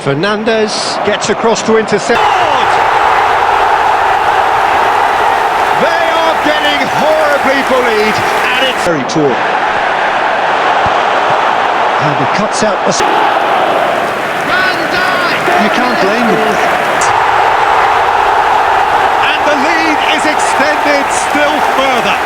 Fernandez gets across to intercept. They are getting horribly bullied, and it's very poor. And he cuts out the... You can't blame them. And the lead is extended still further.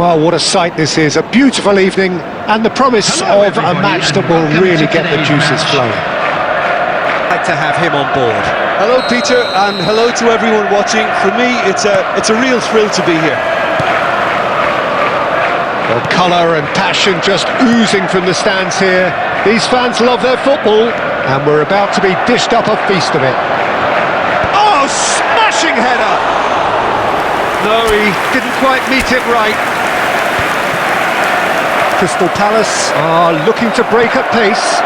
Well, what a sight this is. A beautiful evening and the promise of a match that will really get the juices flowing. I'd like to have him on board. Hello, Peter, and hello to everyone watching. For me, it's a real thrill to be here. Well, colour and passion just oozing from the stands here. These fans love their football, and we're about to be dished up a feast of it. Oh, smashing header! No, he didn't quite meet it right. Crystal Palace are looking to break at pace.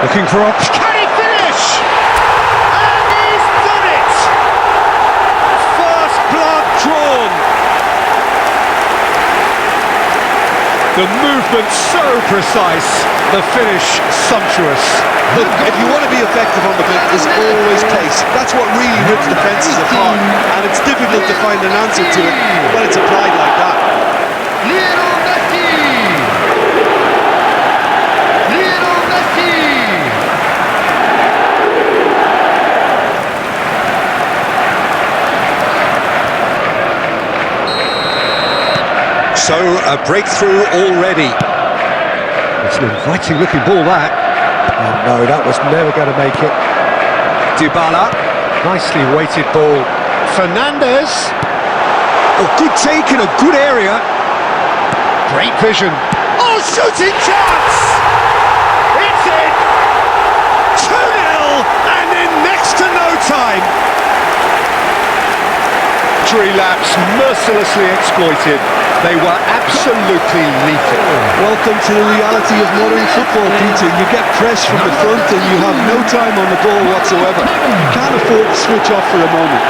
Looking for options. Can he finish? And he's done it! First blood drawn. The movement so precise, the finish sumptuous. Look, if you want to be effective on the pitch, there's always pace. That's what really rips defences apart, and it's difficult to find an answer to it when it's applied like that. So, a breakthrough already. It's an inviting looking ball, that. Oh no, that was never going to make it. Dybala. Nicely weighted ball. Fernandez. Oh, good take in a good area. Great vision. Oh, shooting chance! It's in! 2-0 and in next to no time. 3 laps mercilessly exploited. They were absolutely lethal. Welcome to the reality of modern football, Peter. You get press from the front and you have no time on the ball whatsoever. You can't afford to switch off for a moment.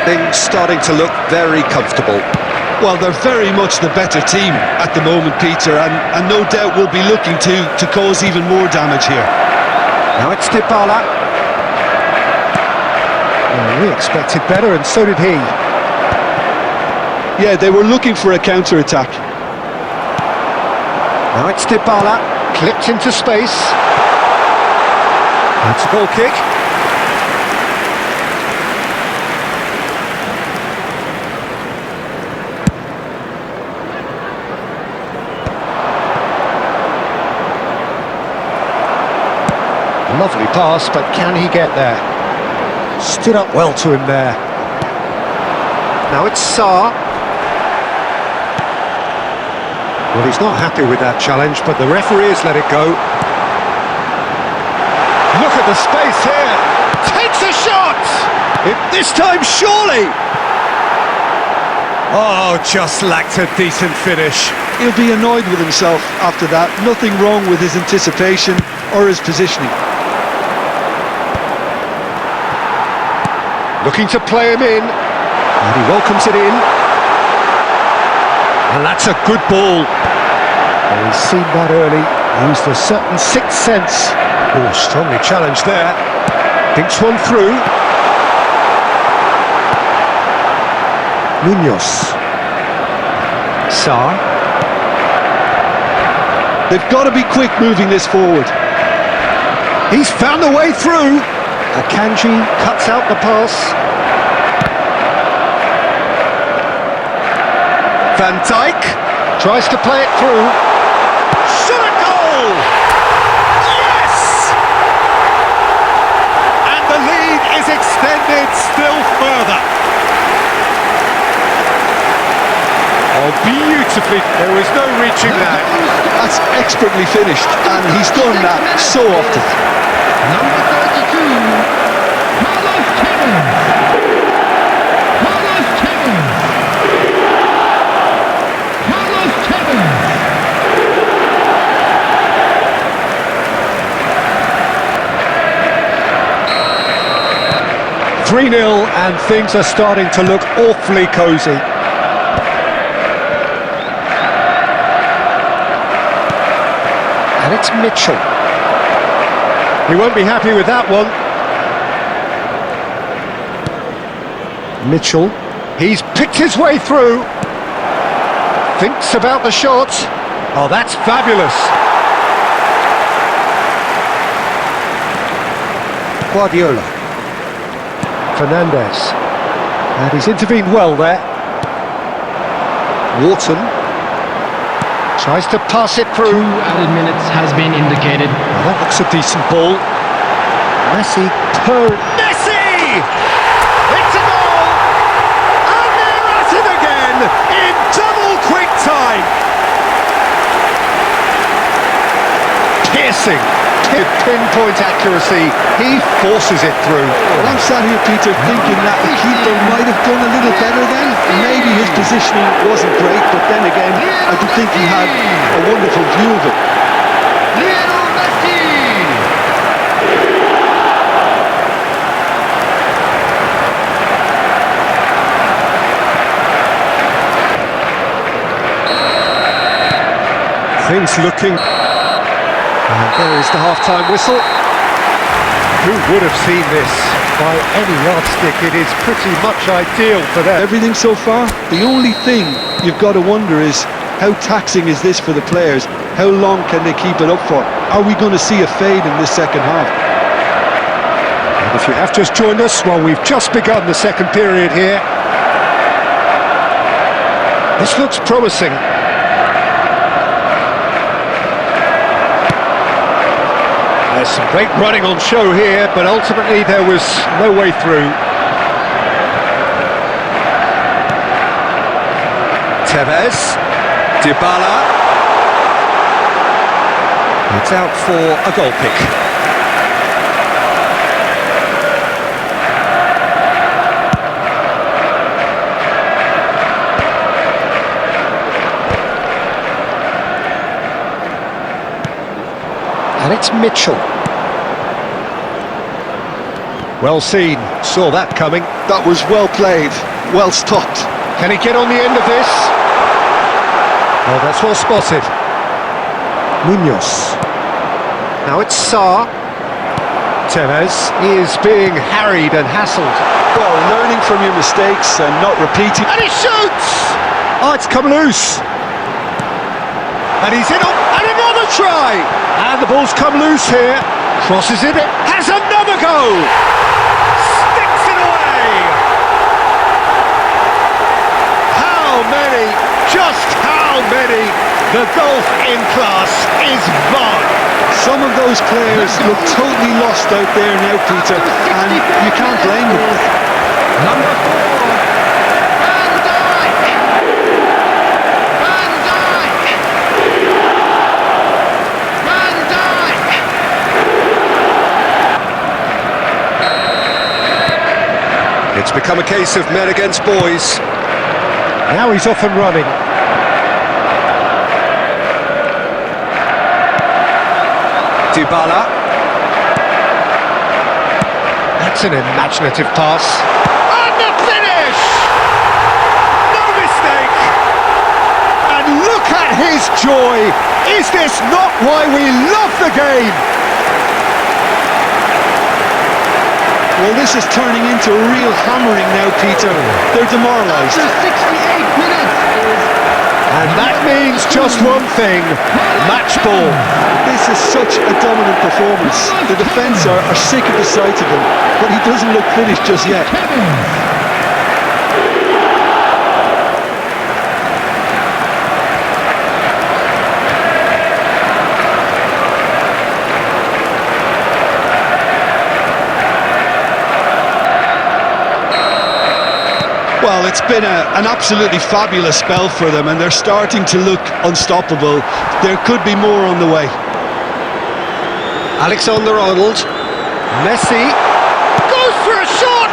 Things starting to look very comfortable. Well, they're very much the better team at the moment, Peter, and no doubt will be looking to cause even more damage here. Now it's Dybala. Well, we expected better, and so did he. Yeah, they were looking for a counter-attack. Now it's Dybala, clipped into space. That's a goal kick. Lovely pass, but can he get there? Stood up well to him there. Now it's Sarr. Well, he's not happy with that challenge, but the referee has let it go. Look at the space here. Takes a shot! This time, surely! Oh, just lacked a decent finish. He'll be annoyed with himself after that. Nothing wrong with his anticipation or his positioning. Looking to play him in, and he welcomes it in. And that's a good ball. Well, he's seen that early, used a certain sixth sense. Oh, strongly challenged there. Thinks one through. Munoz. Sarr. They've got to be quick moving this forward. He's found a way through. Akanji cuts out the pass. Van Dijk tries to play it through. Shot a goal! Yes! And the lead is extended still further. Oh, beautifully. There was no reaching that. That's expertly finished, and he's done that so often. Number 32, Carlos Tevez. Carlos Tevez. Carlos Tevez. 3-0 and things are starting to look awfully cosy. And it's Mitchell. He won't be happy with that one. Mitchell, he's picked his way through. Thinks about the shot. Oh, that's fabulous. Guardiola. Fernandez. And he's intervened well there. Wharton. Tries to pass it through. 2 added minutes has been indicated. Well, that looks a decent ball. Messi. Messi! It's a goal! And they're at it again in double quick time. Piercing. Pinpoint accuracy. He forces it through. Well, I'm sat here, Peter, thinking that the keeper might have done a little better then. Maybe his positioning wasn't great, but then again, I do think he had a wonderful view of it. Lionel Messi! Things looking... And there is the half-time whistle. Who would have seen this? By any yardstick, it is pretty much ideal for them. Everything so far, the only thing you've got to wonder is how taxing is this for the players? How long can they keep it up for? Are we going to see a fade in this second half? And if you have just joined us, well, we've just begun the second period here. This looks promising. There's some great running on show here, but ultimately there was no way through. Tevez, Dybala. It's out for a goal kick. And it's Mitchell. Well seen, saw that coming. That was well played, well stopped. Can he get on the end of this? Oh, that's well spotted. Munoz. Now it's Sarr. Tevez, he is being harried and hassled. Well, learning from your mistakes and not repeating. And he shoots! Oh, it's come loose. And he's in on, and another try! And the ball's come loose here. Crosses it, has another go! Sticks it away! How many, just how many? The golf in class is gone. Some of those players look totally lost out there now, Peter, and you can't blame them. Number 4, Van Dijk! Van Dijk! Van Dijk! It's become a case of men against boys. Now he's off and running. Dybala. That's an imaginative pass. And the finish! No mistake! And look at his joy! Is this not why we love the game? Well, this is turning into a real hammering now, Peter. They're demoralised. After 68 minutes is... And that means just one thing, match ball. This is such a dominant performance. The defence are sick of the sight of him, but he doesn't look finished just yet. Well, it's been an absolutely fabulous spell for them, and they're starting to look unstoppable. There could be more on the way. Alexander-Arnold, Messi, goes for a shot!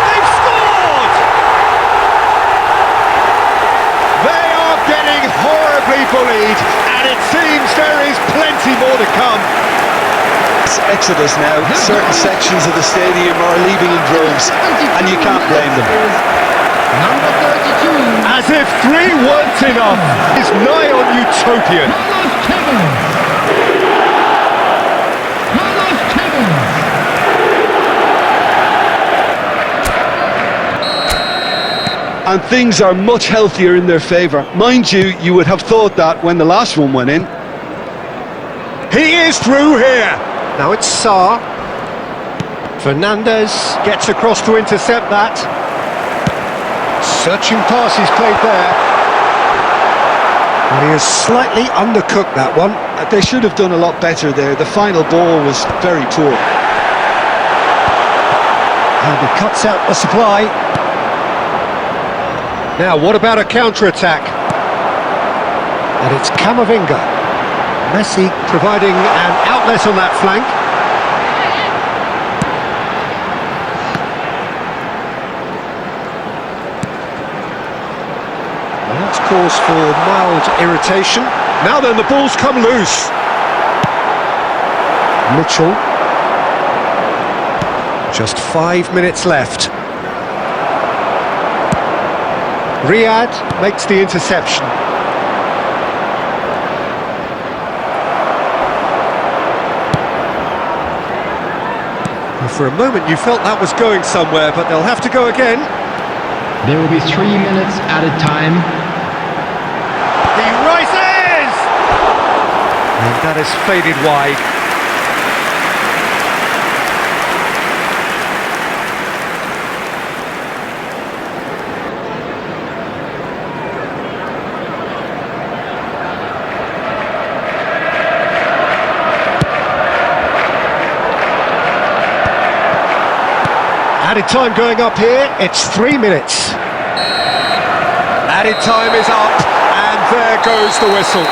They've scored! They are getting horribly bullied, and it seems there is plenty more to come. mass exodus now. Certain sections of the stadium are leaving in droves, and you can't blame them. Number 32. As if 3 weren't enough, he's nigh on utopian. Carlos Tevez. Carlos Tevez. And things are much healthier in their favour. Mind you, you would have thought that when the last one went in. He is through here. Now it's Sarr. Fernandez gets across to intercept that. Searching pass he's played there. And he has slightly undercooked that one. They should have done a lot better there. The final ball was very poor. And he cuts out the supply. Now, what about a counter-attack? And it's Camavinga. Messi providing an outlet on that flank. Well, that's cause for mild irritation. Now then, the ball's come loose. Mitchell. Just 5 minutes left. Riyad makes the interception. Well, for a moment you felt that was going somewhere, but they'll have to go again. There will be 3 minutes added time. He rises! And that is faded wide. Added time going up here, it's 3 minutes. Added time is up, and there goes the whistle.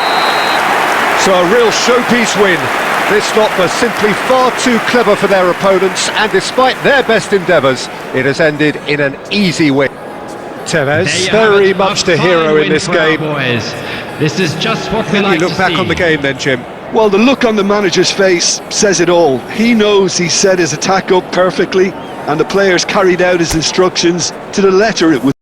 So a real showpiece win. This lot was simply far too clever for their opponents, and despite their best endeavours, it has ended in an easy win. Tevez, very much the hero in this game. Boys. This is just what we Can like you look to back see. on the game then, Jim? Well, the look on the manager's face says it all. He knows he set his attack up perfectly, and the players carried out his instructions to the letter, it would